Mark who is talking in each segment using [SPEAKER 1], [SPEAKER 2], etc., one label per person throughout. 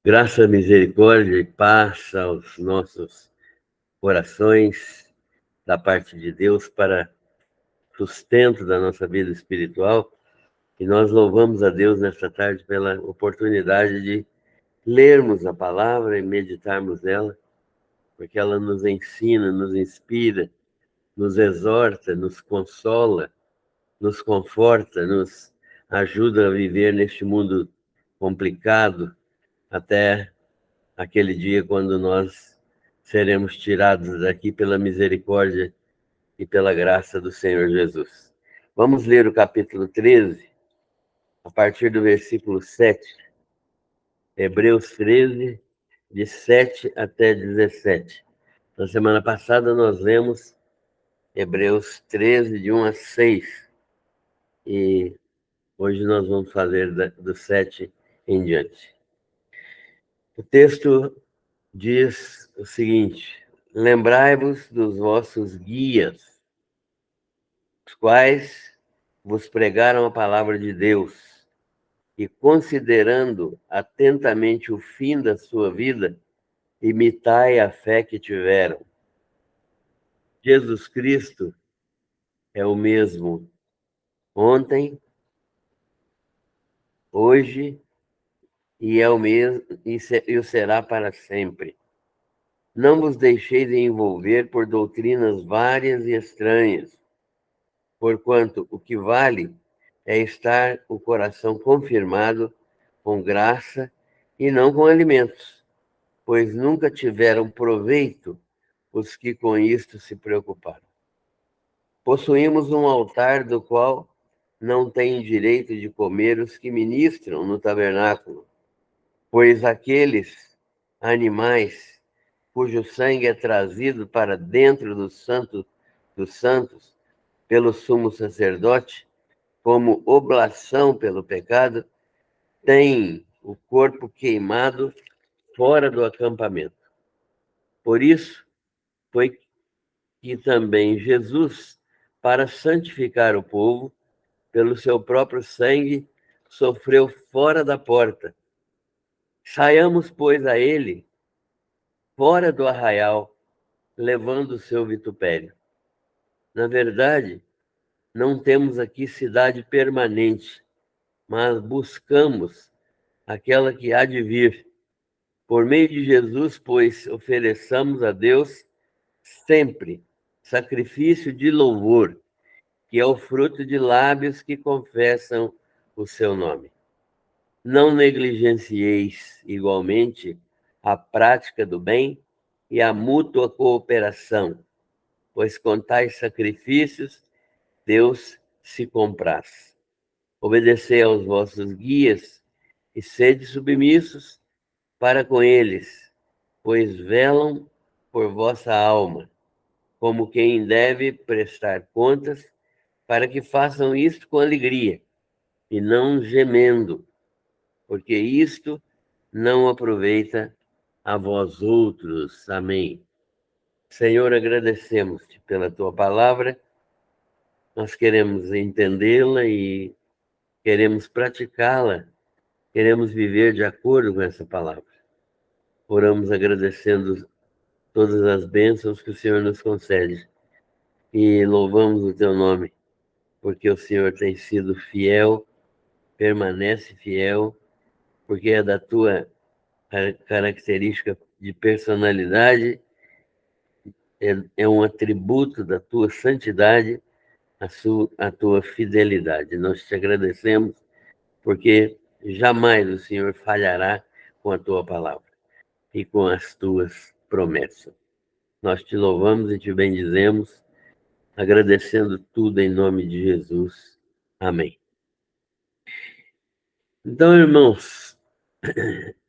[SPEAKER 1] Graça, misericórdia e paz aos nossos corações da parte de Deus para sustento da nossa vida espiritual. E nós louvamos a Deus nesta tarde pela oportunidade de lermos a palavra e meditarmos nela, porque ela nos ensina, nos inspira, nos exorta, nos consola, nos conforta, nos ajuda a viver neste mundo complicado até aquele dia quando nós seremos tirados daqui pela misericórdia e pela graça do Senhor Jesus. Vamos ler o capítulo 13, a partir do versículo 7. Hebreus 13, de 7 até 17. Na semana passada nós lemos Hebreus 13, de 1 a 6. E hoje nós vamos fazer do 7 em diante. O texto diz o seguinte: lembrai-vos dos vossos guias, os quais vos pregaram a palavra de Deus, e considerando atentamente o fim da sua vida, imitai a fé que tiveram. Jesus Cristo é o mesmo ontem, hoje e é o mesmo e o será para sempre. Não vos deixeis envolver por doutrinas várias e estranhas, porquanto o que vale é estar o coração confirmado com graça e não com alimentos, pois nunca tiveram proveito os que com isto se preocuparam. Possuímos um altar do qual não têm direito de comer os que ministram no tabernáculo, pois aqueles animais cujo sangue é trazido para dentro do Santo dos Santos pelo sumo sacerdote, como oblação pelo pecado, têm o corpo queimado fora do acampamento. Por isso, foi que também Jesus, para santificar o povo, pelo seu próprio sangue, sofreu fora da porta. Saiamos, pois, a ele, fora do arraial, levando o seu vitupério. Na verdade, não temos aqui cidade permanente, mas buscamos aquela que há de vir. Por meio de Jesus, pois, ofereçamos a Deus sempre sacrifício de louvor, que é o fruto de lábios que confessam o seu nome. Não negligencieis igualmente a prática do bem e a mútua cooperação, pois com tais sacrifícios Deus se compraz. Obedecei aos vossos guias e sede submissos para com eles, pois velam por vossa alma, como quem deve prestar contas, para que façam isto com alegria e não gemendo, porque isto não aproveita a vós outros. Amém. Senhor, agradecemos-te pela tua palavra, nós queremos entendê-la e queremos praticá-la, queremos viver de acordo com essa palavra. Oramos agradecendo todas as bênçãos que o Senhor nos concede e louvamos o teu nome, porque o Senhor tem sido fiel, permanece fiel, porque é da tua característica de personalidade, é um atributo da tua santidade, a tua fidelidade. Nós te agradecemos, porque jamais o Senhor falhará com a tua palavra e com as tuas promessas. Nós te louvamos e te bendizemos, agradecendo tudo em nome de Jesus. Amém. Então, irmãos,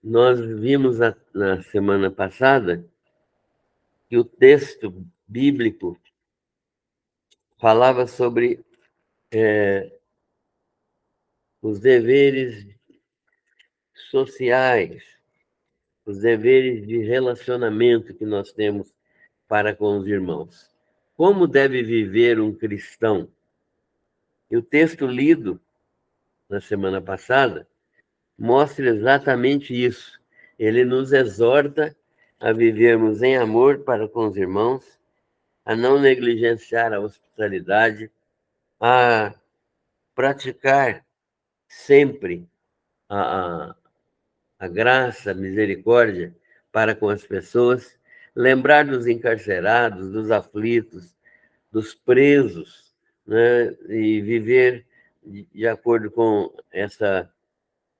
[SPEAKER 1] nós vimos na semana passada que o texto bíblico falava sobre os deveres sociais, os deveres de relacionamento que nós temos para com os irmãos. Como deve viver um cristão? E o texto lido na semana passada mostra exatamente isso. ele nos exorta a vivermos em amor para com os irmãos, a não negligenciar a hospitalidade, a praticar sempre a, a graça, a misericórdia para com as pessoas, lembrar dos encarcerados, dos aflitos, dos presos, né? E viver de acordo com essa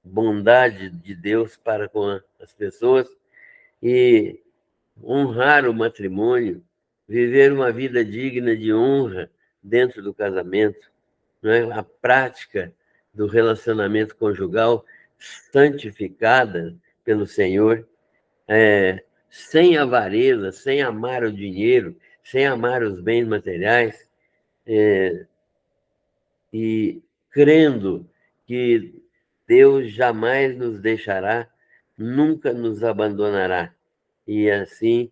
[SPEAKER 1] bondade de Deus para com as pessoas e honrar o matrimônio, viver uma vida digna de honra dentro do casamento, né? A prática do relacionamento conjugal santificada pelo Senhor, sem avareza, sem amar o dinheiro, sem amar os bens materiais, e crendo que Deus jamais nos deixará, nunca nos abandonará. E assim,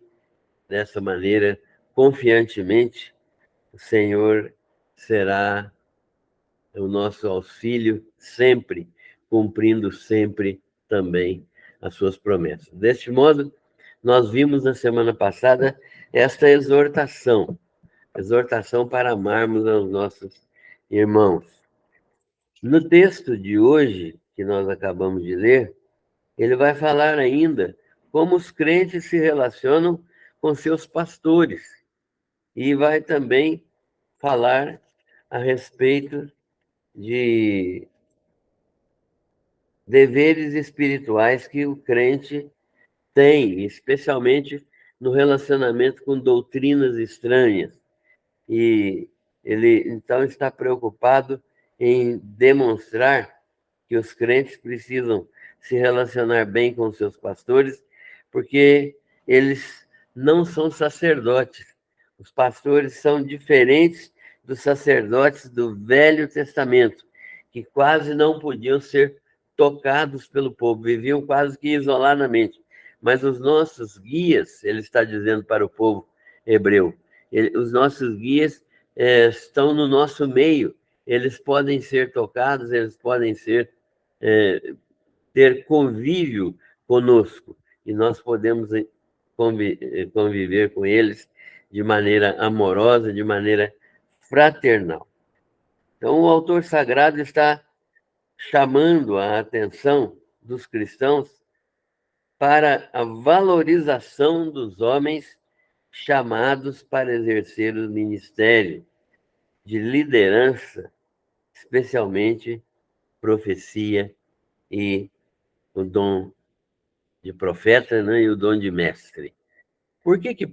[SPEAKER 1] dessa maneira, confiantemente, o Senhor será o nosso auxílio sempre, cumprindo sempre também as suas promessas. Deste modo, nós vimos na semana passada esta exortação para amarmos aos nossos irmãos. No texto de hoje, que nós acabamos de ler, ele vai falar ainda como os crentes se relacionam com seus pastores e vai também falar a respeito de deveres espirituais que o crente tem, especialmente no relacionamento com doutrinas estranhas. E ele, então, está preocupado em demonstrar que os crentes precisam se relacionar bem com seus pastores, porque eles não são sacerdotes. Os pastores são diferentes dos sacerdotes do Velho Testamento, que quase não podiam ser tocados pelo povo, viviam quase que isoladamente. Mas os nossos guias, ele está dizendo para o povo hebreu, os nossos guias estão no nosso meio, eles podem ser tocados, eles podem ter convívio conosco, e nós podemos conviver com eles de maneira amorosa, de maneira fraternal. Então, o autor sagrado está chamando a atenção dos cristãos para a valorização dos homens chamados para exercer o ministério de liderança, especialmente profecia e o dom de profeta, né, e o dom de mestre. Por que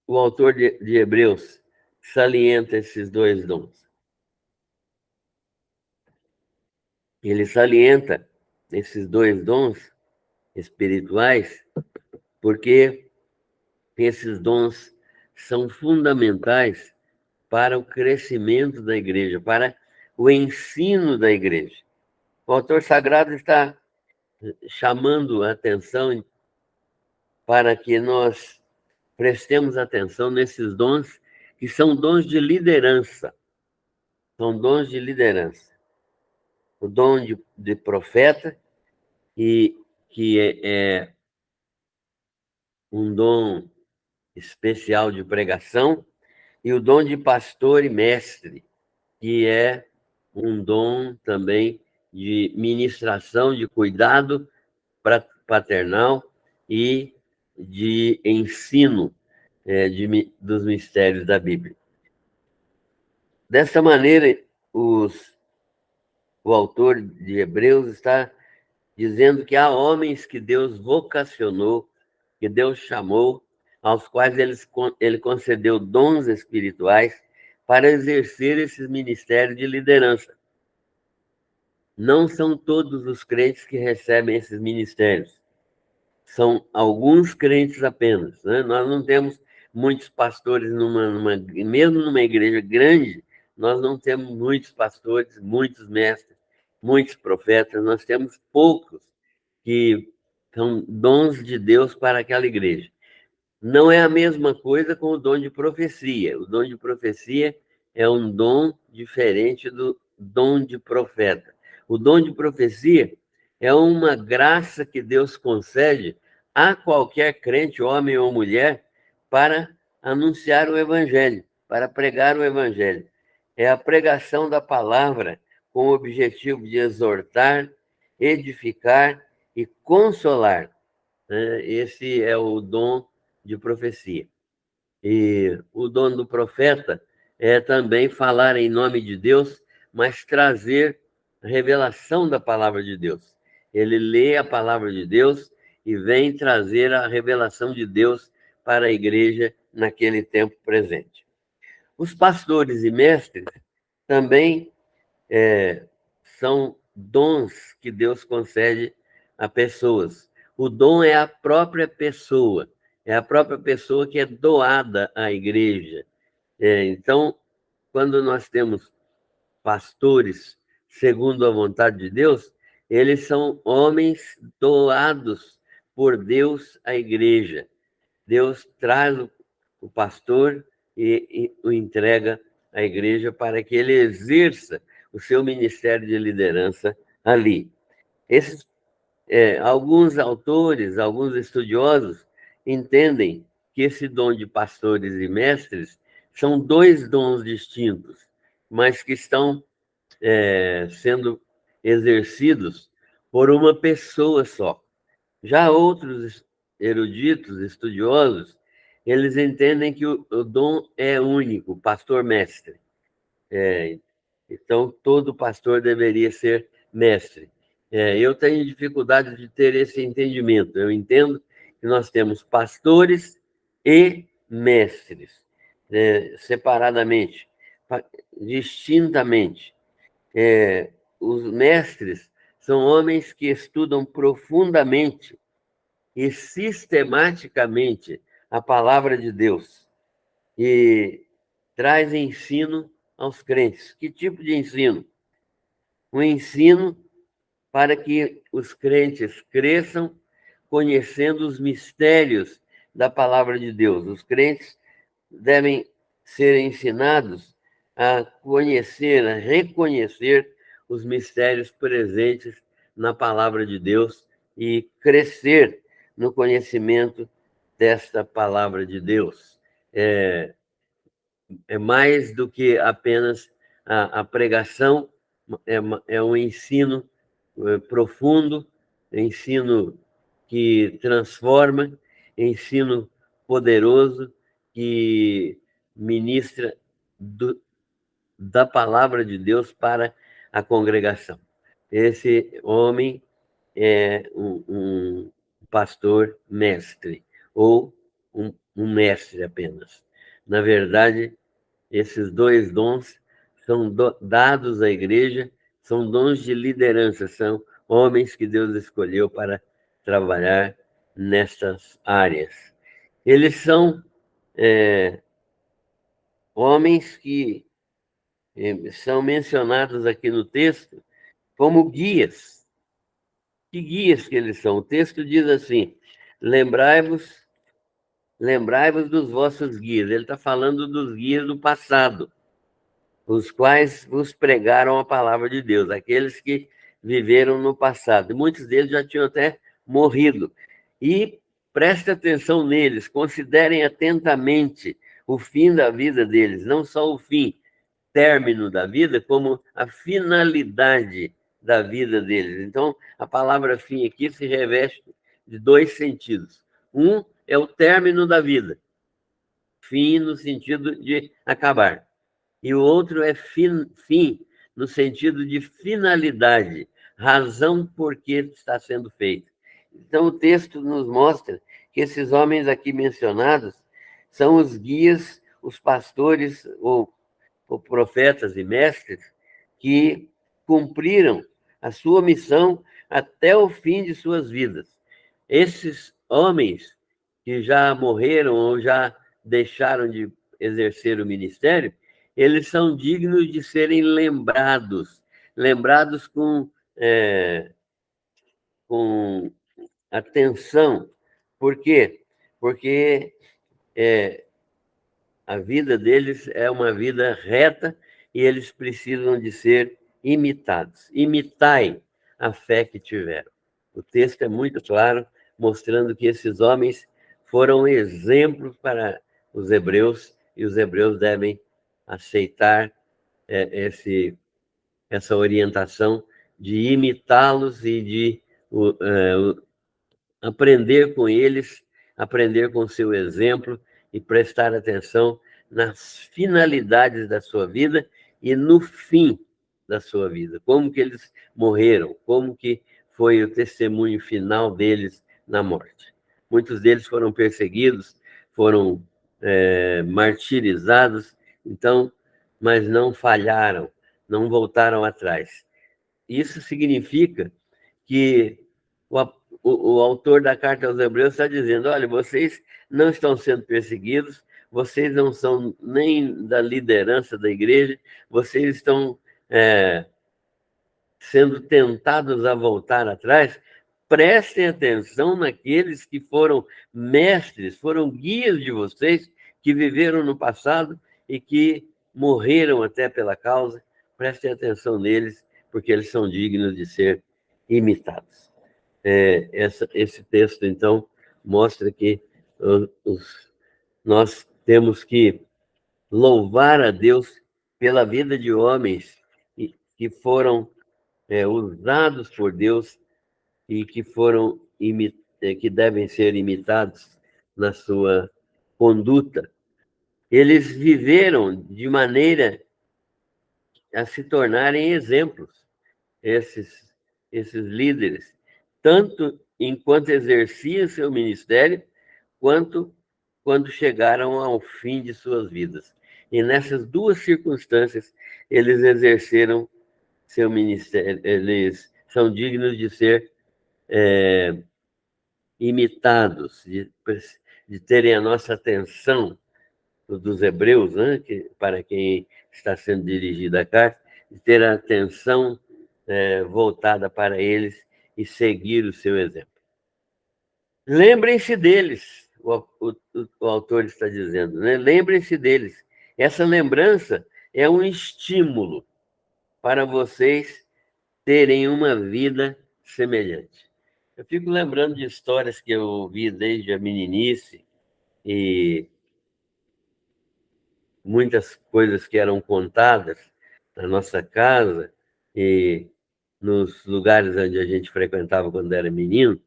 [SPEAKER 1] o autor de Hebreus salienta esses dois dons? Ele salienta esses dois dons espirituais porque esses dons são fundamentais para o crescimento da igreja, para o ensino da igreja. O autor sagrado está chamando a atenção para que nós prestemos atenção nesses dons, que são dons de liderança. São dons de liderança. O dom de profeta, que é um dom especial de pregação, e o dom de pastor e mestre, que é um dom também de ministração, de cuidado paternal e de ensino dos mistérios da Bíblia. Dessa maneira, o autor de Hebreus está dizendo que há homens que Deus vocacionou, que Deus chamou, aos quais ele concedeu dons espirituais para exercer esses ministérios de liderança. Não são todos os crentes que recebem esses ministérios. São alguns crentes apenas, né? Nós não temos muitos pastores, mesmo numa igreja grande, nós não temos muitos pastores, muitos mestres, muitos profetas, nós temos poucos que são dons de Deus para aquela igreja. Não é a mesma coisa com o dom de profecia. O dom de profecia é um dom diferente do dom de profeta. O dom de profecia é uma graça que Deus concede a qualquer crente, homem ou mulher, para anunciar o Evangelho, para pregar o Evangelho. É a pregação da palavra com o objetivo de exortar, edificar e consolar. Esse é o dom de profecia. E o dom do profeta é também falar em nome de Deus, mas trazer a revelação da palavra de Deus. Ele lê a palavra de Deus e vem trazer a revelação de Deus para a igreja naquele tempo presente. Os pastores e mestres também são dons que Deus concede a pessoas. O dom é a própria pessoa, que é doada à igreja. Então, quando nós temos pastores segundo a vontade de Deus, eles são homens doados por Deus à igreja. Deus traz o pastor e o entrega à igreja para que ele exerça o seu ministério de liderança ali. Alguns autores, alguns estudiosos entendem que esse dom de pastores e mestres são dois dons distintos, mas que estão sendo exercidos por uma pessoa só. Já outros eruditos, estudiosos, eles entendem que o dom é único, pastor-mestre. Então, todo pastor deveria ser mestre. Eu tenho dificuldade de ter esse entendimento. Eu entendo que nós temos pastores e mestres, separadamente, distintamente. Os mestres são homens que estudam profundamente e sistematicamente a palavra de Deus e traz ensino aos crentes. Que tipo de ensino? Um ensino para que os crentes cresçam conhecendo os mistérios da palavra de Deus. Os crentes devem ser ensinados a conhecer, a reconhecer os mistérios presentes na palavra de Deus e crescer no conhecimento desta palavra de Deus. É mais do que apenas a pregação, é um ensino profundo, ensino que transforma, ensino poderoso que ministra da palavra de Deus para a congregação. Esse homem é um pastor mestre, ou um mestre apenas. Na verdade, esses dois dons são dados à igreja, são dons de liderança, são homens que Deus escolheu para trabalhar nessas áreas. Eles são homens que são mencionados aqui no texto como guias. Que guias que eles são? O texto diz assim: lembrai-vos dos vossos guias. Ele está falando dos guias do passado, os quais vos pregaram a palavra de Deus, aqueles que viveram no passado. Muitos deles já tinham até morrido. E preste atenção neles, considerem atentamente o fim da vida deles, não só o fim, término da vida, como a finalidade da vida deles. Então, a palavra fim aqui se reveste de dois sentidos. Um é o término da vida, fim no sentido de acabar. E o outro é fim no sentido de finalidade, razão por que está sendo feito. Então, o texto nos mostra que esses homens aqui mencionados são os guias, os pastores ou profetas e mestres que cumpriram a sua missão até o fim de suas vidas. Esses homens que já morreram ou já deixaram de exercer o ministério, eles são dignos de serem lembrados com atenção. Por quê? Porque a vida deles é uma vida reta e eles precisam de ser imitados. Imitai a fé que tiveram. O texto é muito claro, mostrando que esses homens foram exemplos para os hebreus, e os hebreus devem aceitar essa orientação de imitá-los e de aprender com eles, aprender com o seu exemplo e prestar atenção nas finalidades da sua vida e no fim da sua vida, como que eles morreram, como que foi o testemunho final deles na morte. Muitos deles foram perseguidos, foram martirizados, então, mas não falharam, não voltaram atrás. Isso significa que o autor da carta aos Hebreus está dizendo: olha, vocês não estão sendo perseguidos, vocês não são nem da liderança da igreja, vocês estão sendo tentados a voltar atrás. Prestem atenção naqueles que foram mestres, foram guias de vocês, que viveram no passado e que morreram até pela causa. Prestem atenção neles, porque eles são dignos de ser imitados. Esse texto, então, mostra que nós temos que louvar a Deus pela vida de homens que foram usados por Deus e que que devem ser imitados na sua conduta. Eles viveram de maneira a se tornarem exemplos, esses líderes, tanto enquanto exerciam seu ministério, quanto quando chegaram ao fim de suas vidas. E nessas duas circunstâncias, eles exerceram seu ministério, eles são dignos de ser imitados, de terem a nossa atenção, dos hebreus, né, para quem está sendo dirigida a carta, de ter a atenção voltada para eles e seguir o seu exemplo. Lembrem-se deles, o autor está dizendo, né? Lembrem-se deles. Essa lembrança é um estímulo para vocês terem uma vida semelhante. Eu fico lembrando de histórias que eu ouvi desde a meninice e muitas coisas que eram contadas na nossa casa e nos lugares onde a gente frequentava quando era menino,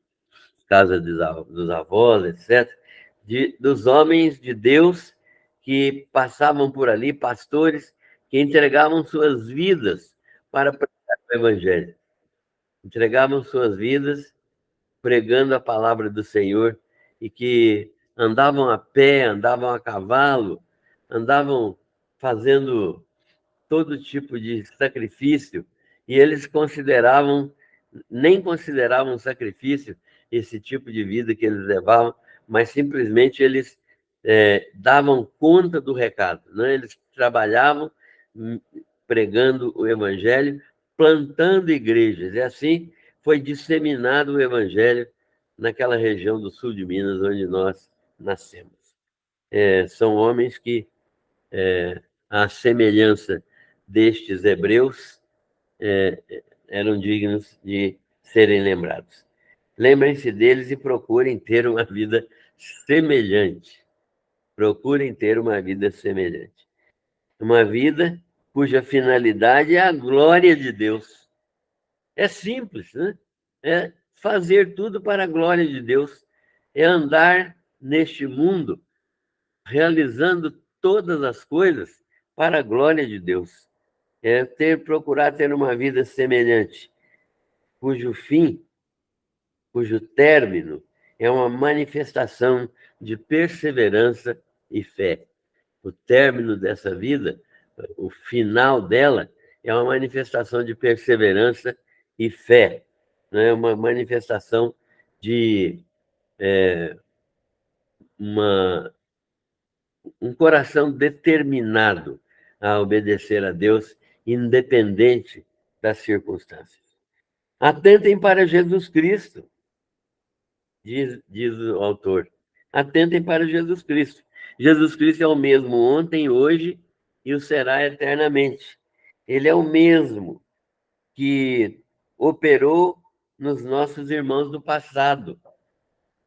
[SPEAKER 1] casa dos avós, etc., dos homens de Deus que passavam por ali, pastores que entregavam suas vidas para pregar o Evangelho. Entregavam suas vidas pregando a palavra do Senhor e que andavam a pé, andavam a cavalo, andavam fazendo todo tipo de sacrifício, e eles nem consideravam sacrifício esse tipo de vida que eles levavam, mas simplesmente eles davam conta do recado, né? Eles trabalhavam pregando o Evangelho, plantando igrejas, e assim foi disseminado o Evangelho naquela região do sul de Minas, onde nós nascemos. São homens que, à semelhança destes hebreus, eram dignos de serem lembrados. Lembrem-se deles e procurem ter uma vida semelhante. Procurem ter uma vida semelhante. Uma vida cuja finalidade é a glória de Deus. É simples, né? É fazer tudo para a glória de Deus. É andar neste mundo realizando todas as coisas para a glória de Deus. Procurar ter uma vida semelhante, cujo término é uma manifestação de perseverança e fé. O término dessa vida, o final dela, é uma manifestação de perseverança e fé, né? Uma manifestação de um coração determinado a obedecer a Deus, independente das circunstâncias. Atentem para Jesus Cristo, diz o autor. Atentem para Jesus Cristo. Jesus Cristo é o mesmo ontem, hoje e o será eternamente. Ele é o mesmo que operou nos nossos irmãos do passado.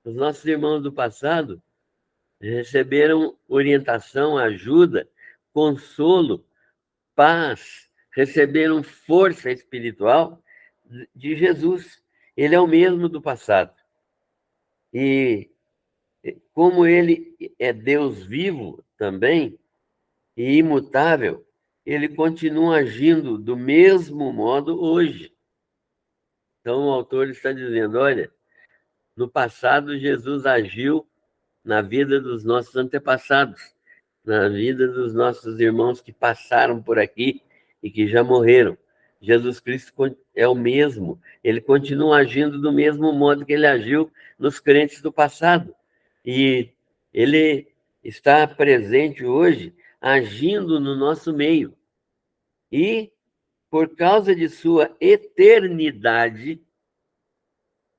[SPEAKER 1] Os nossos irmãos do passado receberam orientação, ajuda, consolo, paz, receberam força espiritual de Jesus. Ele é o mesmo do passado. E como ele é Deus vivo também e imutável, ele continua agindo do mesmo modo hoje. Então o autor está dizendo, olha, no passado Jesus agiu na vida dos nossos antepassados, na vida dos nossos irmãos que passaram por aqui e que já morreram. Jesus Cristo é o mesmo, ele continua agindo do mesmo modo que ele agiu nos crentes do passado. E ele está presente hoje, agindo no nosso meio. E, por causa de sua eternidade,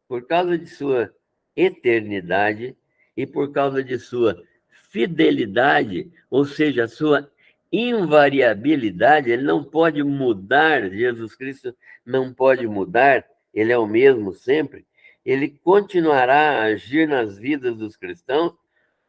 [SPEAKER 1] por causa de sua eternidade e por causa de sua fidelidade, ou seja, a sua invariabilidade, ele não pode mudar, Jesus Cristo não pode mudar, ele é o mesmo sempre, ele continuará a agir nas vidas dos cristãos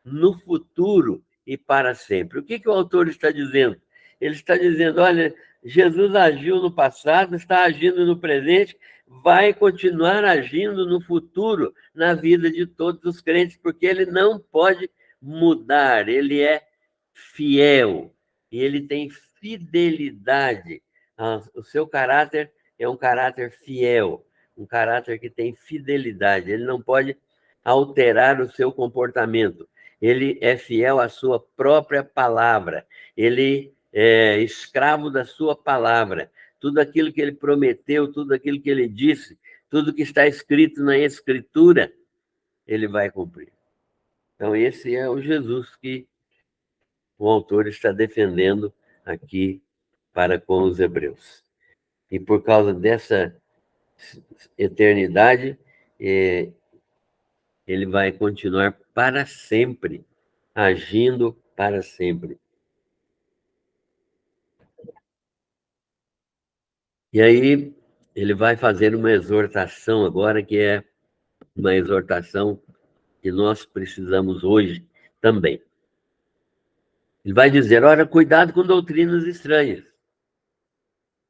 [SPEAKER 1] no futuro e para sempre. O que o autor está dizendo? Ele está dizendo, olha, Jesus agiu no passado, está agindo no presente, vai continuar agindo no futuro, na vida de todos os crentes, porque ele não pode mudar, ele é fiel, e ele tem fidelidade. O seu caráter é um caráter fiel, um caráter que tem fidelidade, ele não pode alterar o seu comportamento, ele é fiel à sua própria palavra, ele é escravo da sua palavra, tudo aquilo que ele prometeu, tudo aquilo que ele disse, tudo que está escrito na Escritura, ele vai cumprir. Então, esse é o Jesus que o autor está defendendo aqui para com os hebreus. E por causa dessa eternidade, ele vai continuar para sempre, agindo para sempre. E aí, ele vai fazer uma exortação agora, que é uma exortação que nós precisamos hoje também. Ele vai dizer, olha, cuidado com doutrinas estranhas.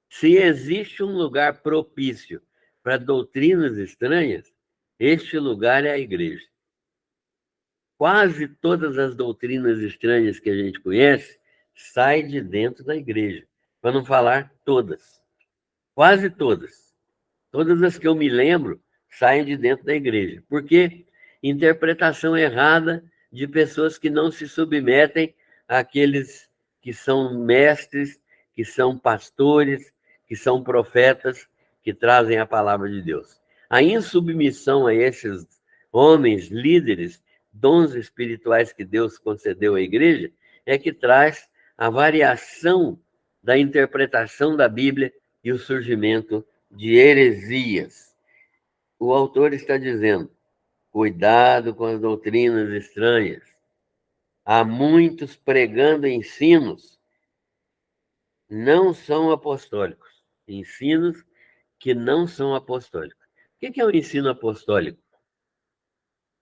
[SPEAKER 1] Se existe um lugar propício para doutrinas estranhas, este lugar é a igreja. Quase todas as doutrinas estranhas que a gente conhece saem de dentro da igreja, para não falar todas. Quase todas. Todas as que eu me lembro saem de dentro da igreja. Por quê? Interpretação errada de pessoas que não se submetem àqueles que são mestres, que são pastores, que são profetas, que trazem a palavra de Deus. A insubmissão a esses homens, líderes, dons espirituais que Deus concedeu à igreja, é que traz a variação da interpretação da Bíblia e o surgimento de heresias. O autor está dizendo, cuidado com as doutrinas estranhas. Há muitos pregando ensinos não são apostólicos. Ensinos que não são apostólicos. O que é o ensino apostólico?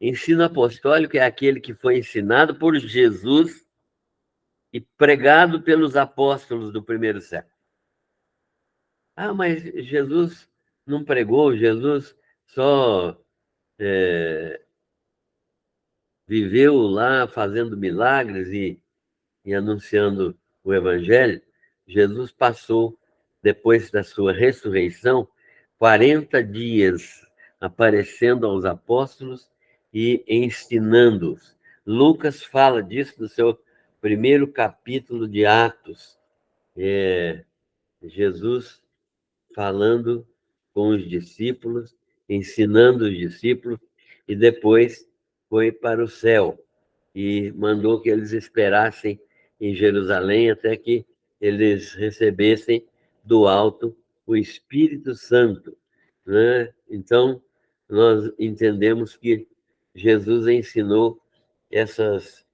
[SPEAKER 1] Ensino apostólico é aquele que foi ensinado por Jesus e pregado pelos apóstolos do primeiro século. Ah, mas Jesus não pregou, Jesus só viveu lá fazendo milagres e anunciando o evangelho. Jesus passou, depois da sua ressurreição, 40 dias aparecendo aos apóstolos e ensinando-os. Lucas fala disso no seu primeiro capítulo de Atos. Jesus falando com os discípulos, ensinando os discípulos, e depois foi para o céu e mandou que eles esperassem em Jerusalém até que eles recebessem do alto o Espírito Santo, né? Então, nós entendemos que Jesus ensinou essas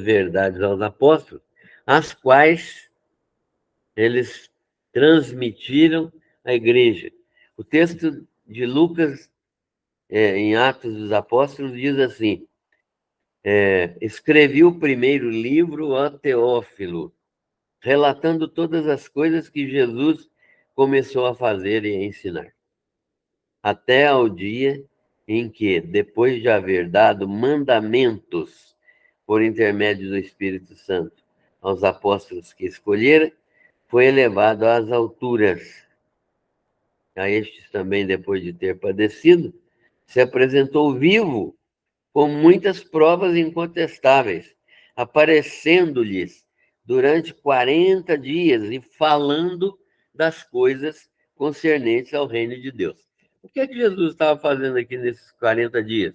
[SPEAKER 1] verdades aos apóstolos, as quais eles transmitiram à igreja. O texto de Lucas em Atos dos Apóstolos, diz assim: escrevi o primeiro livro a Teófilo, relatando todas as coisas que Jesus começou a fazer e a ensinar, até ao dia em que, depois de haver dado mandamentos por intermédio do Espírito Santo aos apóstolos que escolhera, foi elevado às alturas. A estes também, depois de ter padecido, se apresentou vivo, com muitas provas incontestáveis, aparecendo-lhes durante 40 dias e falando das coisas concernentes ao reino de Deus. O que é que Jesus estava fazendo aqui nesses 40 dias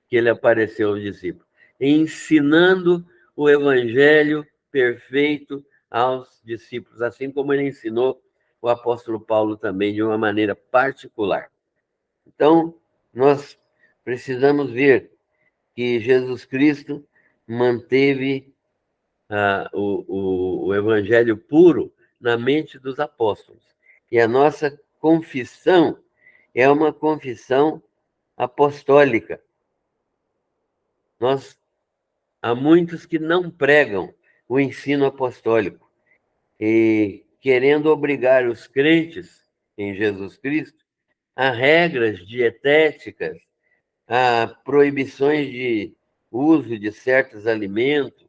[SPEAKER 1] que ele apareceu aos discípulos? Ensinando o evangelho perfeito aos discípulos, assim como ele ensinou o apóstolo Paulo também de uma maneira particular. Então, nós precisamos ver que Jesus Cristo manteve o evangelho puro na mente dos apóstolos. E a nossa confissão é uma confissão apostólica. Há muitos que não pregam o ensino apostólico e querendo obrigar os crentes em Jesus Cristo a regras dietéticas, a proibições de uso de certos alimentos,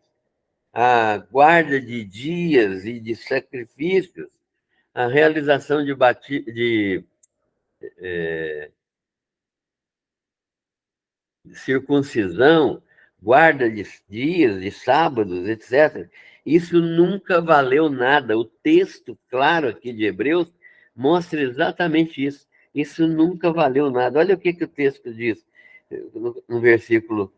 [SPEAKER 1] a guarda de dias e de sacrifícios, a realização de circuncisão, guarda de dias, de sábados, etc. Isso nunca valeu nada. O texto claro aqui de Hebreus mostra exatamente isso. Isso nunca valeu nada. Olha o que o texto diz no versículo,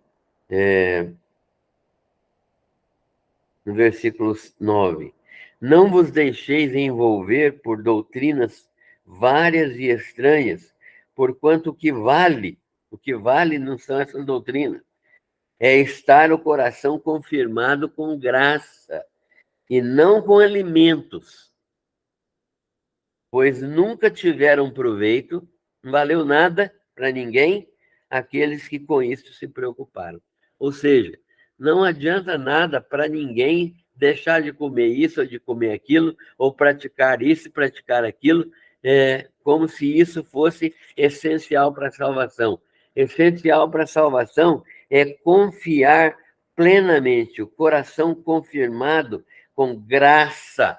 [SPEAKER 1] no versículo 9. Não vos deixeis envolver por doutrinas várias e estranhas, porquanto o que vale não são essas doutrinas, é estar o coração confirmado com graça e não com alimentos, pois nunca tiveram proveito, não valeu nada para ninguém aqueles que com isso se preocuparam. Ou seja, não adianta nada para ninguém deixar de comer isso ou de comer aquilo, ou praticar isso e praticar aquilo, como se isso fosse essencial para a salvação. Essencial para a salvação é confiar plenamente, o coração confirmado com graça,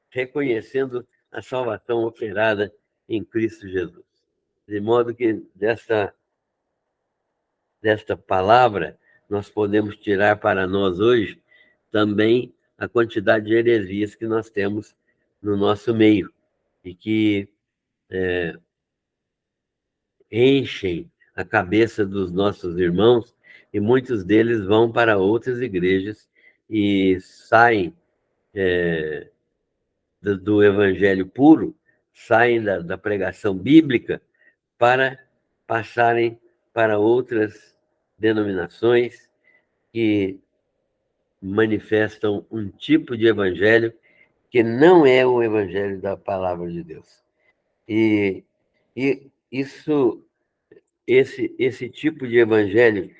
[SPEAKER 1] reconhecendo a salvação operada em Cristo Jesus. De modo que desta palavra nós podemos tirar para nós hoje também a quantidade de heresias que nós temos no nosso meio e que enchem a cabeça dos nossos irmãos, e muitos deles vão para outras igrejas e saem do evangelho puro, saem da pregação bíblica para passarem para outras denominações que manifestam um tipo de evangelho que não é o evangelho da palavra de Deus. E esse tipo de evangelho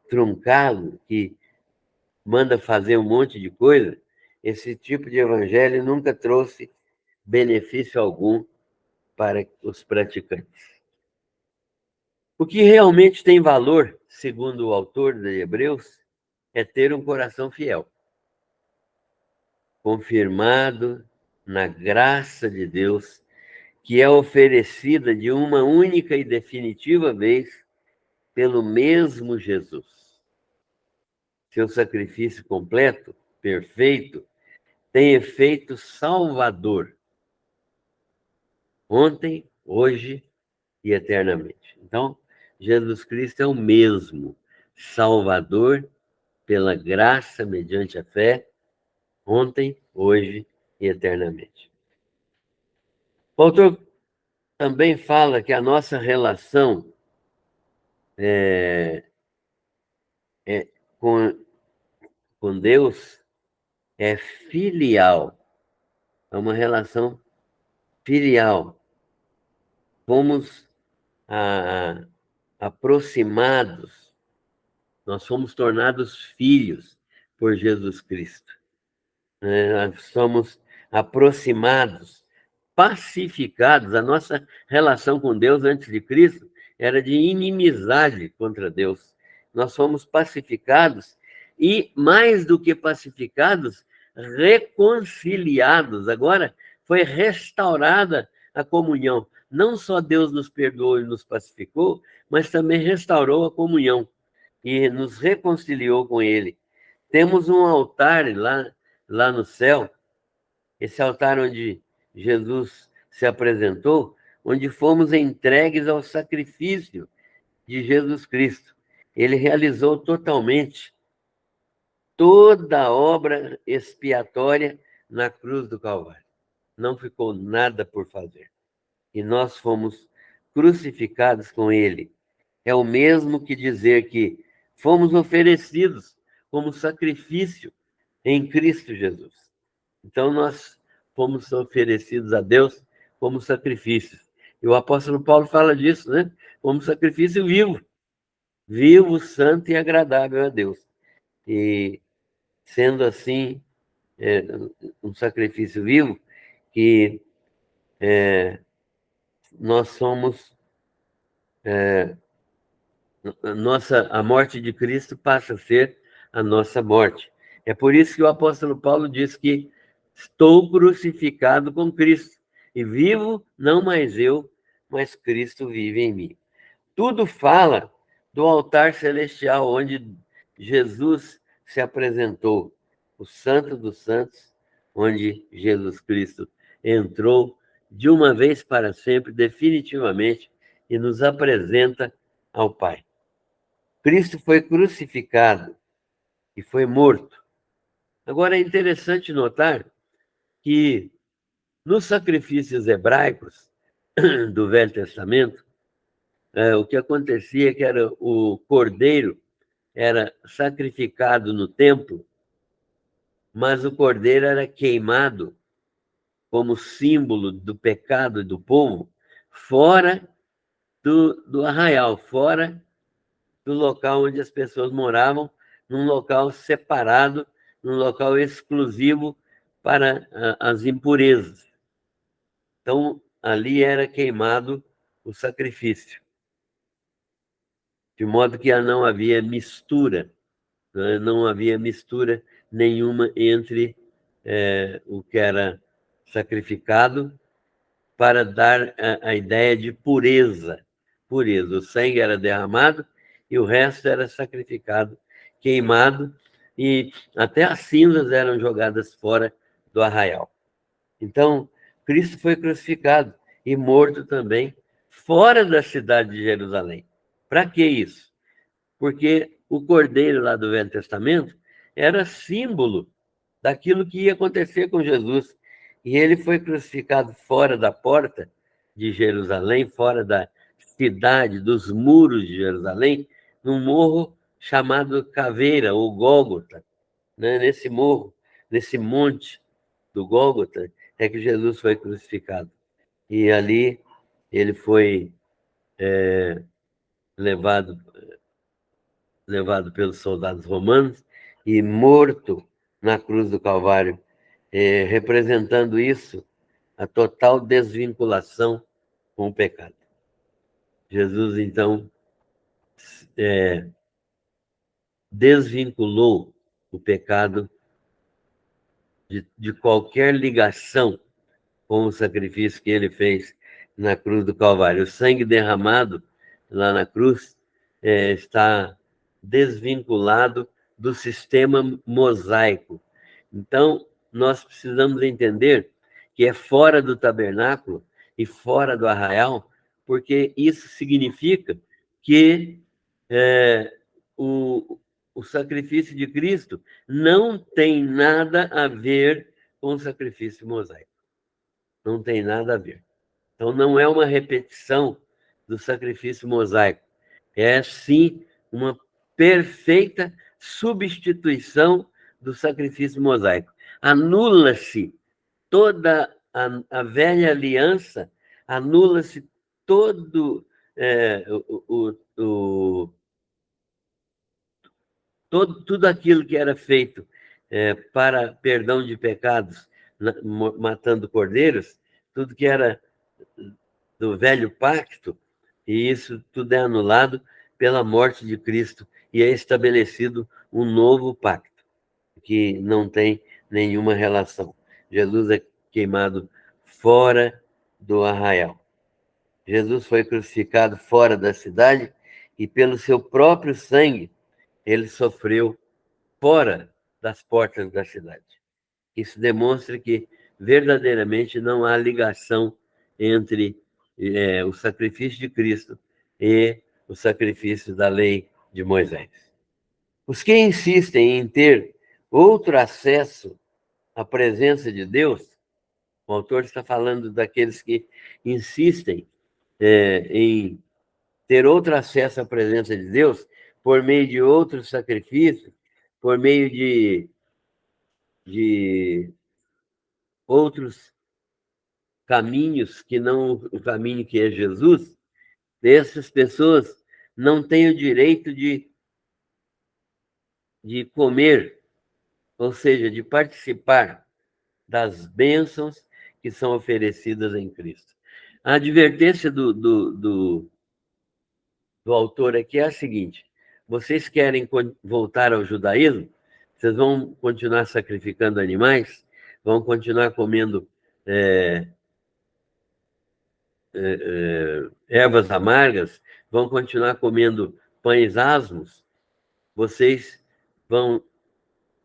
[SPEAKER 1] truncado, que manda fazer um monte de coisa, esse tipo de evangelho nunca trouxe benefício algum para os praticantes. O que realmente tem valor, segundo o autor de Hebreus, é ter um coração fiel, confirmado na graça de Deus, que é oferecida de uma única e definitiva vez pelo mesmo Jesus. Seu sacrifício completo, perfeito, tem efeito salvador, ontem, hoje e eternamente. Então, Jesus Cristo é o mesmo Salvador pela graça mediante a fé, ontem, hoje e eternamente. O autor também fala que a nossa relação com, com Deus é filial, é uma relação filial. Fomos aproximados, nós fomos tornados filhos por Jesus Cristo. Nós somos aproximados, pacificados. A nossa relação com Deus antes de Cristo era de inimizade contra Deus. Nós fomos pacificados e, mais do que pacificados, reconciliados. Agora foi restaurada a comunhão. Não só Deus nos perdoou e nos pacificou, mas também restaurou a comunhão e nos reconciliou com Ele. Temos um altar lá no céu, esse altar onde Jesus se apresentou, onde fomos entregues ao sacrifício de Jesus Cristo. Ele realizou totalmente toda a obra expiatória na cruz do Calvário. Não ficou nada por fazer. E nós fomos crucificados com ele. É o mesmo que dizer que fomos oferecidos como sacrifício em Cristo Jesus. Então, nós fomos oferecidos a Deus como sacrifícios. E o apóstolo Paulo fala disso, né? Como sacrifício vivo. Vivo, santo e agradável a Deus. E, sendo assim, um sacrifício vivo, que nós somos... a morte de Cristo passa a ser a nossa morte. É por isso que o apóstolo Paulo diz que estou crucificado com Cristo, e vivo não mais eu, mas Cristo vive em mim. Tudo fala do altar celestial, onde Jesus se apresentou, o Santo dos Santos, onde Jesus Cristo entrou de uma vez para sempre, definitivamente, e nos apresenta ao Pai. Cristo foi crucificado e foi morto. Agora, é interessante notar que nos sacrifícios hebraicos do Velho Testamento, o que acontecia é que o cordeiro era sacrificado no templo, mas o cordeiro era queimado como símbolo do pecado do povo fora do arraial, fora do local onde as pessoas moravam, num local separado, num local exclusivo para as impurezas. Então, ali era queimado o sacrifício, de modo que não havia mistura, né? Não havia mistura nenhuma entre o que era sacrificado para dar a ideia de pureza. Pureza. O sangue era derramado e o resto era sacrificado, queimado, e até as cinzas eram jogadas fora do arraial. Então, Cristo foi crucificado e morto também fora da cidade de Jerusalém. Para que isso? Porque o cordeiro lá do Velho Testamento era símbolo daquilo que ia acontecer com Jesus. E ele foi crucificado fora da porta de Jerusalém, fora da cidade, dos muros de Jerusalém, num morro chamado Caveira, ou Gólgota. Né? Nesse morro, nesse monte do Gólgota, é que Jesus foi crucificado. E ali ele foi levado pelos soldados romanos e morto na cruz do Calvário, representando isso, a total desvinculação com o pecado. Jesus, então, desvinculou o pecado de qualquer ligação com o sacrifício que ele fez na cruz do Calvário. O sangue derramado lá na cruz está desvinculado do sistema mosaico. Então, nós precisamos entender que é fora do tabernáculo e fora do arraial, porque isso significa que o sacrifício de Cristo não tem nada a ver com o sacrifício mosaico. Não tem nada a ver. Então, não é uma repetição do sacrifício mosaico. É, sim, uma perfeita substituição do sacrifício mosaico. Anula-se toda a velha aliança, anula-se todo tudo aquilo que era feito para perdão de pecados, matando cordeiros, tudo que era do velho pacto, e isso tudo é anulado pela morte de Cristo, e é estabelecido um novo pacto, que não tem nenhuma relação. Jesus é queimado fora do arraial. Jesus foi crucificado fora da cidade, e pelo seu próprio sangue, ele sofreu fora das portas da cidade. Isso demonstra que verdadeiramente não há ligação entre o sacrifício de Cristo e o sacrifício da lei de Moisés. Os que insistem em ter outro acesso à presença de Deus, o autor está falando daqueles que insistem em ter outro acesso à presença de Deus por meio de outros sacrifícios, por meio de outros caminhos que não o caminho que é Jesus, essas pessoas não têm o direito de comer, ou seja, de participar das bênçãos que são oferecidas em Cristo. A advertência do autor aqui é a seguinte: vocês querem voltar ao judaísmo? Vocês vão continuar sacrificando animais? Vão continuar comendo ervas amargas? Vão continuar comendo pães asmos? Vocês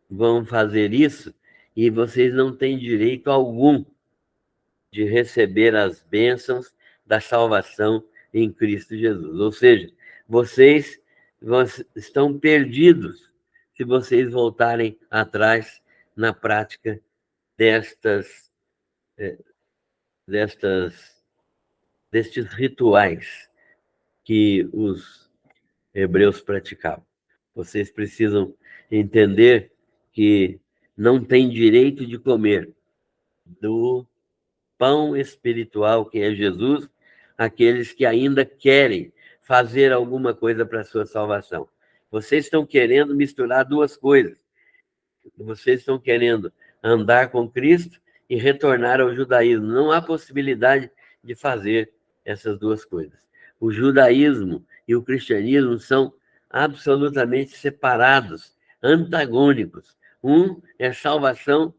[SPEAKER 1] vão fazer isso e vocês não têm direito algum de receber as bênçãos da salvação em Cristo Jesus. Ou seja, vocês estão perdidos se vocês voltarem atrás na prática destes rituais que os hebreus praticavam. Vocês precisam entender que não têm direito de comer do pão espiritual que é Jesus, aqueles que ainda querem fazer alguma coisa para a sua salvação. Vocês estão querendo misturar duas coisas. Vocês estão querendo andar com Cristo e retornar ao judaísmo. Não há possibilidade de fazer essas duas coisas. O judaísmo e o cristianismo são absolutamente separados, antagônicos. Um é salvação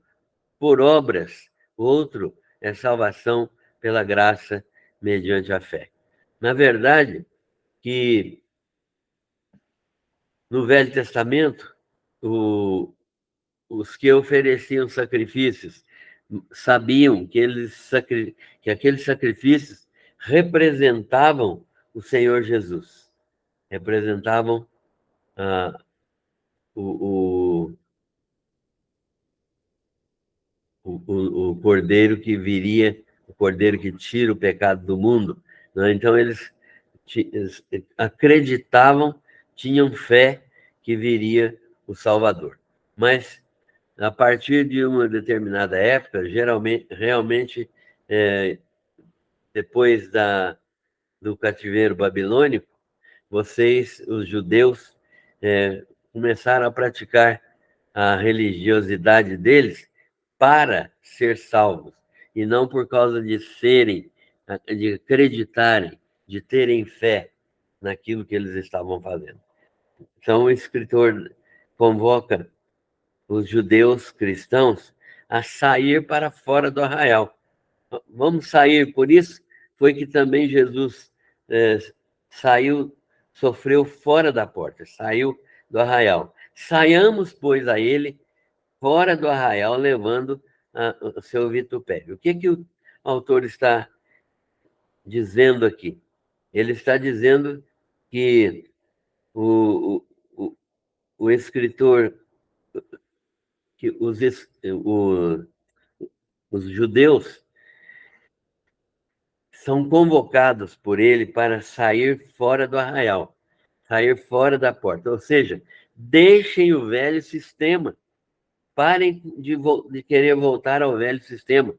[SPEAKER 1] por obras, o outro é salvação pela graça mediante a fé. Na verdade, que no Velho Testamento, os que ofereciam sacrifícios sabiam que aqueles sacrifícios representavam o Senhor Jesus, representavam o cordeiro que viria, o cordeiro que tira o pecado do mundo. Né? Então, eles acreditavam, tinham fé que viria o Salvador. Mas, a partir de uma determinada época, realmente, depois do cativeiro babilônico, os judeus, começaram a praticar a religiosidade deles para ser salvos, e não por causa de acreditarem, de terem fé naquilo que eles estavam fazendo. Então, o escritor convoca os judeus cristãos a sair para fora do arraial. Vamos sair, por isso foi que também Jesus sofreu fora da porta, saiu do arraial. Saiamos, pois, a ele fora do arraial, levando o seu vitupério. O que o autor está dizendo aqui? Ele está dizendo que o escritor, que os judeus são convocados por ele para sair fora do arraial, sair fora da porta. Ou seja, deixem o velho sistema. Parem de querer voltar ao velho sistema.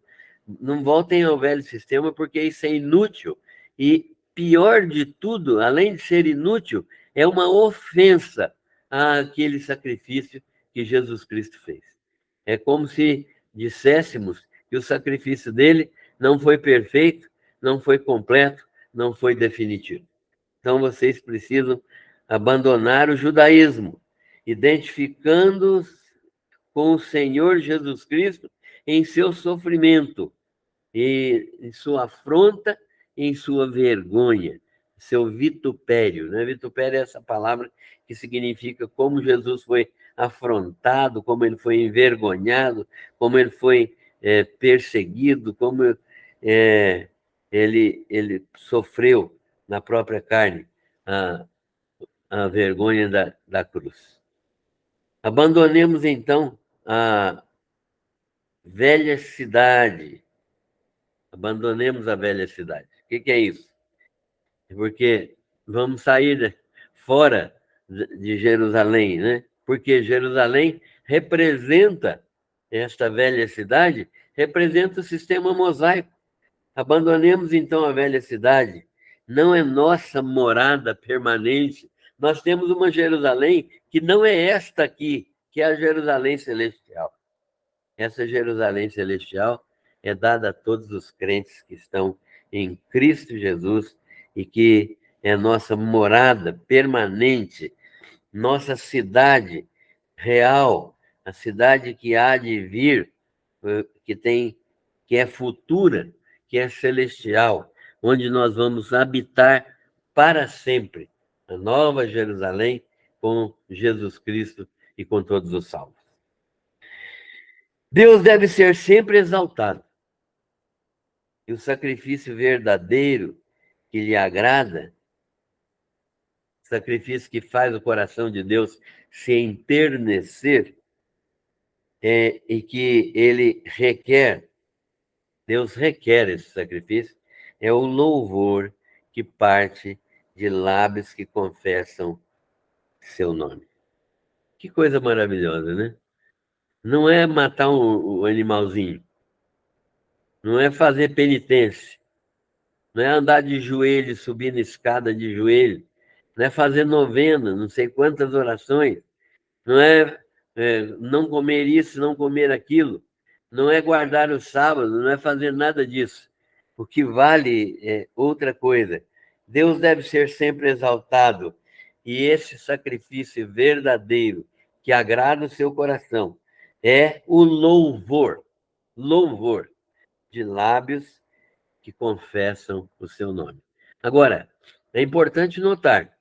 [SPEAKER 1] Não voltem ao velho sistema, porque isso é inútil e pior de tudo, além de ser inútil, é uma ofensa àquele sacrifício que Jesus Cristo fez. É como se disséssemos que o sacrifício dele não foi perfeito, não foi completo, não foi definitivo. Então, vocês precisam abandonar o judaísmo, identificando-os com o Senhor Jesus Cristo em seu sofrimento, e em sua afronta, em sua vergonha, seu vitupério. Né? Vitupério é essa palavra que significa como Jesus foi afrontado, como ele foi envergonhado, como ele foi perseguido, como ele sofreu na própria carne a vergonha da cruz. Abandonemos, então, a velha cidade. Abandonemos a velha cidade. O que é isso? Porque vamos sair fora de Jerusalém, né? Porque Jerusalém representa, esta velha cidade, representa o sistema mosaico. Abandonemos, então, a velha cidade. Não é nossa morada permanente. Nós temos uma Jerusalém que não é esta aqui, que é a Jerusalém celestial. Essa Jerusalém celestial é dada a todos os crentes que estão em Cristo Jesus e que é nossa morada permanente, nossa cidade real, a cidade que há de vir, que é futura, que é celestial, onde nós vamos habitar para sempre, a nova Jerusalém com Jesus Cristo e com todos os salvos. Deus deve ser sempre exaltado. E o sacrifício verdadeiro que lhe agrada, sacrifício que faz o coração de Deus se enternecer, e que ele requer, Deus requer esse sacrifício, é o louvor que parte de lábios que confessam seu nome. Que coisa maravilhosa, né? Não é matar um animalzinho, não é fazer penitência, não é andar de joelho, subindo escada de joelho, não é fazer novena, não sei quantas orações, não é, não comer isso, não comer aquilo, não é guardar o sábado, não é fazer nada disso. O que vale é outra coisa. Deus deve ser sempre exaltado, e esse sacrifício verdadeiro que agrada o seu coração é o louvor de lábios que confessam o seu nome. Agora, é importante notar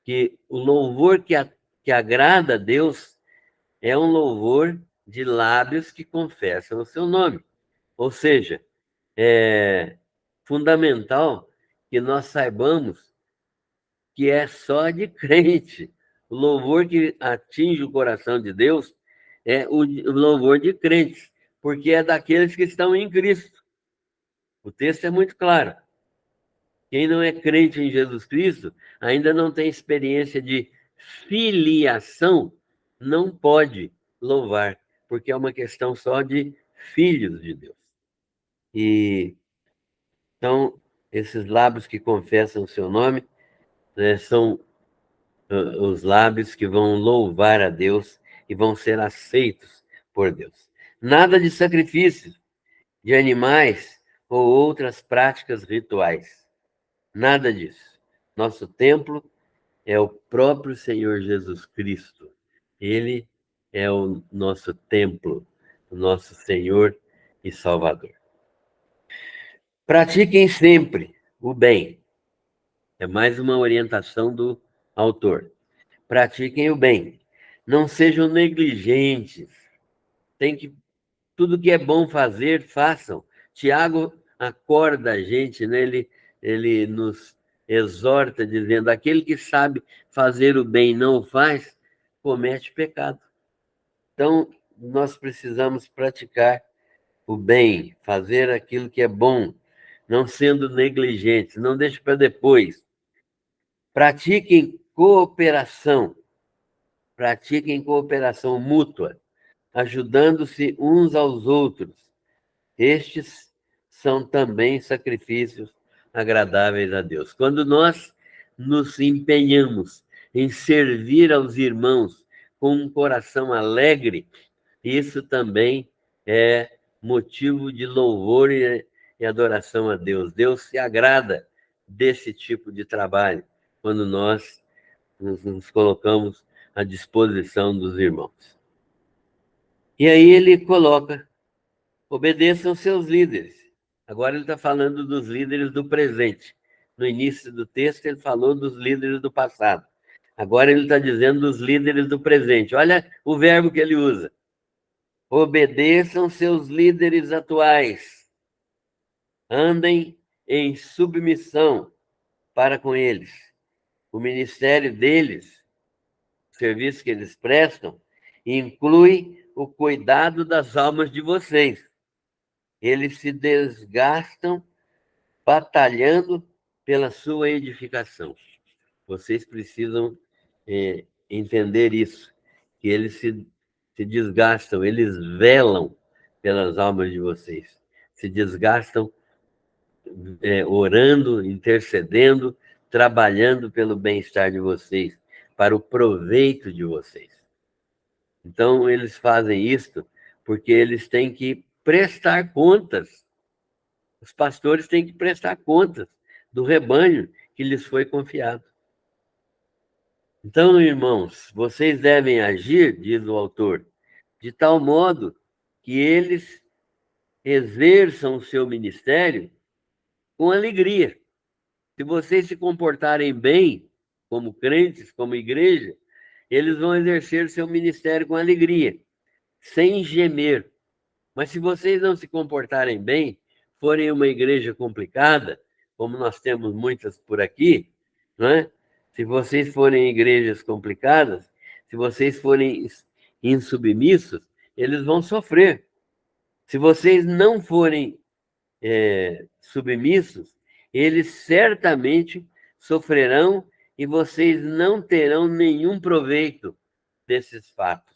[SPEAKER 1] que o louvor que agrada a Deus é um louvor de lábios que confessam o seu nome. Ou seja, é fundamental que nós saibamos que é só de crente. O louvor que atinge o coração de Deus é o louvor de crentes, porque é daqueles que estão em Cristo. O texto é muito claro. Quem não é crente em Jesus Cristo ainda não tem experiência de filiação, não pode louvar, porque é uma questão só de filhos de Deus. E então, esses lábios que confessam o seu nome, né, são os lábios que vão louvar a Deus e vão ser aceitos por Deus. Nada de sacrifício de animais ou outras práticas rituais. Nada disso. Nosso templo é o próprio Senhor Jesus Cristo. Ele é o nosso templo, o nosso Senhor e Salvador. Pratiquem sempre o bem. É mais uma orientação do autor. Pratiquem o bem. Não sejam negligentes. Tudo que é bom fazer, façam. Tiago acorda a gente, né? Ele nos exorta dizendo: aquele que sabe fazer o bem e não o faz, comete pecado. Então, nós precisamos praticar o bem, fazer aquilo que é bom, não sendo negligentes, não deixe para depois. Pratiquem cooperação mútua, ajudando-se uns aos outros. Estes são também sacrifícios agradáveis a Deus. Quando nós nos empenhamos em servir aos irmãos com um coração alegre, isso também é motivo de louvor e adoração a Deus. Deus se agrada desse tipo de trabalho, quando nós nos colocamos à disposição dos irmãos. E aí ele coloca: obedeçam seus líderes. Agora ele está falando dos líderes do presente. No início do texto ele falou dos líderes do passado. Agora ele está dizendo dos líderes do presente. Olha o verbo que ele usa: obedeçam seus líderes atuais. Andem em submissão para com eles. O ministério deles, o serviço que eles prestam, inclui o cuidado das almas de vocês. Eles se desgastam batalhando pela sua edificação. Vocês precisam entender isso, que eles se desgastam, eles velam pelas almas de vocês, se desgastam orando, intercedendo, trabalhando pelo bem-estar de vocês, para o proveito de vocês. Então, eles fazem isso porque eles têm que prestar contas. Os pastores têm que prestar contas do rebanho que lhes foi confiado. Então, irmãos, vocês devem agir, diz o autor, de tal modo que eles exerçam o seu ministério com alegria. Se vocês se comportarem bem, como crentes, como igreja, eles vão exercer seu ministério com alegria, sem gemer. Mas se vocês não se comportarem bem, forem uma igreja complicada, como nós temos muitas por aqui, não é? Se vocês forem igrejas complicadas, se vocês forem insubmissos, eles vão sofrer. Se vocês não forem submissos, eles certamente sofrerão e vocês não terão nenhum proveito desses fatos.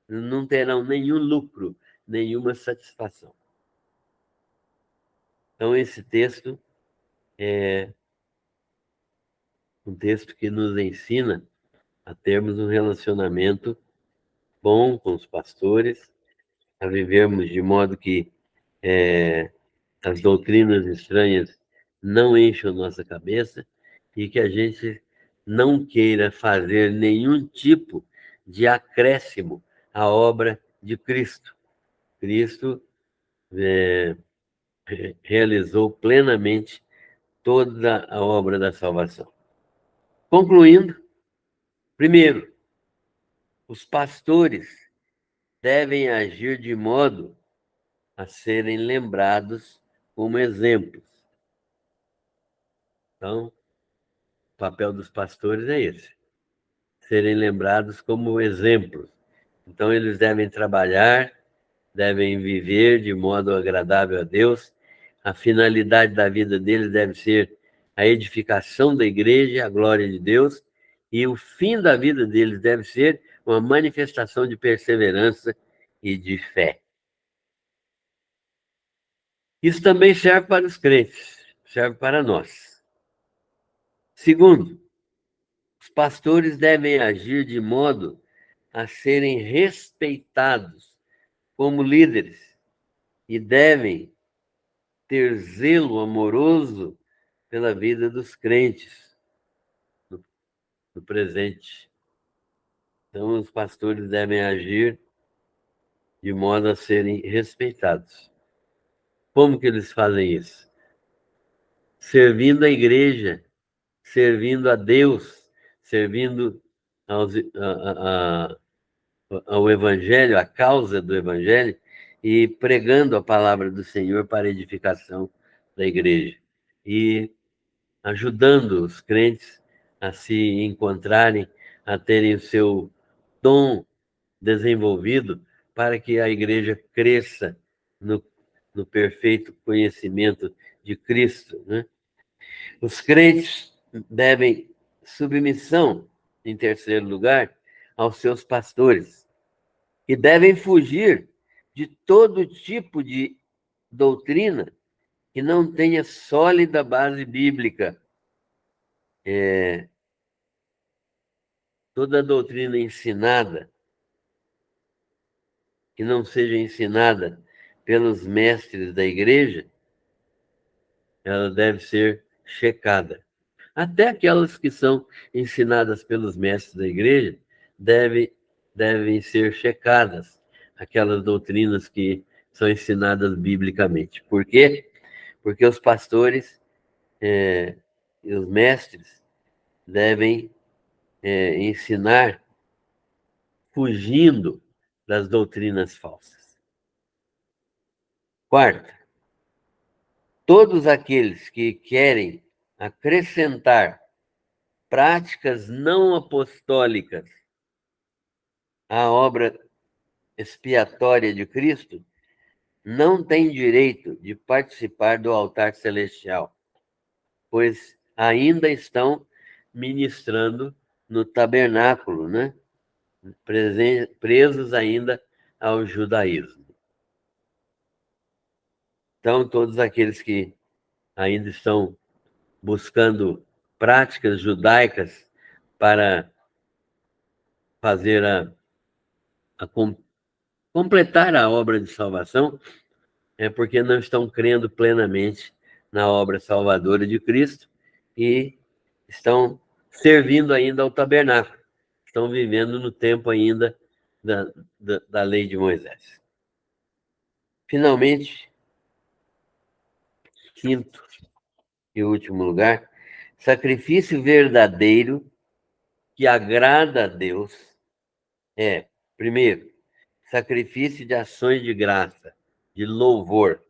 [SPEAKER 1] Não terão nenhum lucro, nenhuma satisfação. Então, esse texto é um texto que nos ensina a termos um relacionamento bom com os pastores, a vivermos de modo que as doutrinas estranhas não encham nossa cabeça e que a gente não queira fazer nenhum tipo de acréscimo à obra de Cristo. Cristo realizou plenamente toda a obra da salvação. Concluindo, primeiro, os pastores devem agir de modo a serem lembrados como exemplos. Então, o papel dos pastores é esse: serem lembrados como exemplos. Então, eles devem trabalhar, devem viver de modo agradável a Deus. A finalidade da vida deles deve ser a edificação da igreja, a glória de Deus, e o fim da vida deles deve ser uma manifestação de perseverança e de fé. Isso também serve para os crentes, serve para nós. Segundo, os pastores devem agir de modo a serem respeitados como líderes e devem ter zelo amoroso pela vida dos crentes no presente. Então, os pastores devem agir de modo a serem respeitados. Como que eles fazem isso? Servindo a igreja, servindo a Deus, servindo ao Evangelho, à causa do Evangelho, e pregando a palavra do Senhor para a edificação da igreja. E ajudando os crentes a se encontrarem, a terem o seu dom desenvolvido para que a igreja cresça no perfeito conhecimento de Cristo, né? Os crentes devem submissão, em terceiro lugar, aos seus pastores, e devem fugir de todo tipo de doutrina que não tenha sólida base bíblica. Toda doutrina ensinada, que não seja ensinada pelos mestres da igreja, ela deve ser checada. Até aquelas que são ensinadas pelos mestres da igreja devem ser checadas, aquelas doutrinas que são ensinadas biblicamente. Por quê? Porque os pastores e os mestres devem ensinar fugindo das doutrinas falsas. Quarta, todos aqueles que querem acrescentar práticas não apostólicas à obra expiatória de Cristo não têm direito de participar do altar celestial, pois ainda estão ministrando no tabernáculo, né? Presos ainda ao judaísmo. Então, todos aqueles que ainda estão buscando práticas judaicas para fazer completar a obra de salvação, é porque não estão crendo plenamente na obra salvadora de Cristo e estão servindo ainda ao tabernáculo, estão vivendo no tempo ainda da lei de Moisés. Finalmente, quinto e último lugar, sacrifício verdadeiro que agrada a Deus é, primeiro, sacrifício de ações de graça, de louvor,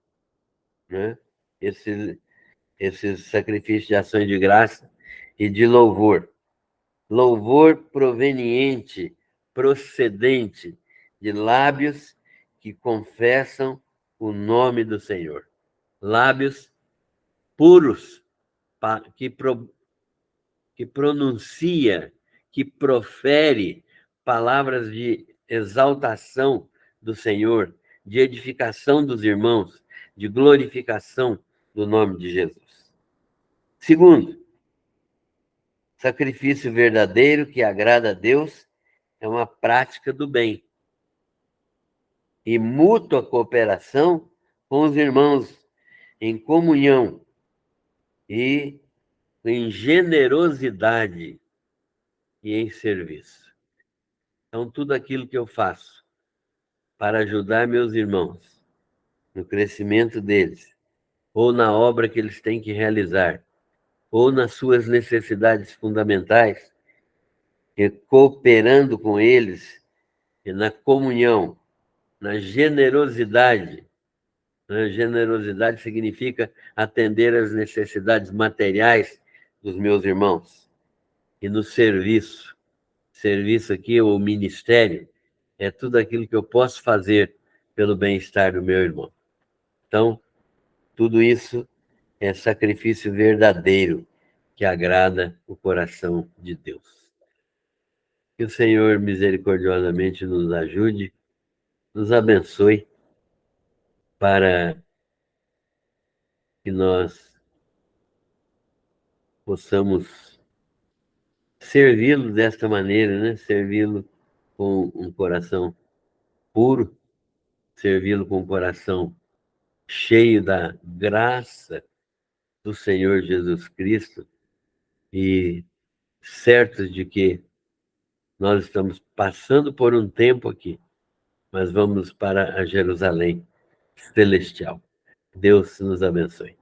[SPEAKER 1] né? Esse sacrifício de ações de graça e de louvor. Louvor proveniente, procedente de lábios que confessam o nome do Senhor. Lábios puros, que pronuncia, que profere palavras de exaltação do Senhor, de edificação dos irmãos, de glorificação do nome de Jesus. Segundo, sacrifício verdadeiro que agrada a Deus é uma prática do bem e mútua cooperação com os irmãos em comunhão e em generosidade e em serviço. Então, tudo aquilo que eu faço para ajudar meus irmãos no crescimento deles, ou na obra que eles têm que realizar, ou nas suas necessidades fundamentais, e cooperando com eles e na comunhão, na generosidade. A generosidade significa atender às necessidades materiais dos meus irmãos. E no serviço, serviço aqui, o ministério, é tudo aquilo que eu posso fazer pelo bem-estar do meu irmão. Então, tudo isso é sacrifício verdadeiro que agrada o coração de Deus. Que o Senhor misericordiosamente nos ajude, nos abençoe, para que nós possamos servi-lo desta maneira, né? Servi-lo com um coração puro, servi-lo com um coração cheio da graça do Senhor Jesus Cristo e certos de que nós estamos passando por um tempo aqui, mas vamos para a Jerusalém celestial. Deus nos abençoe.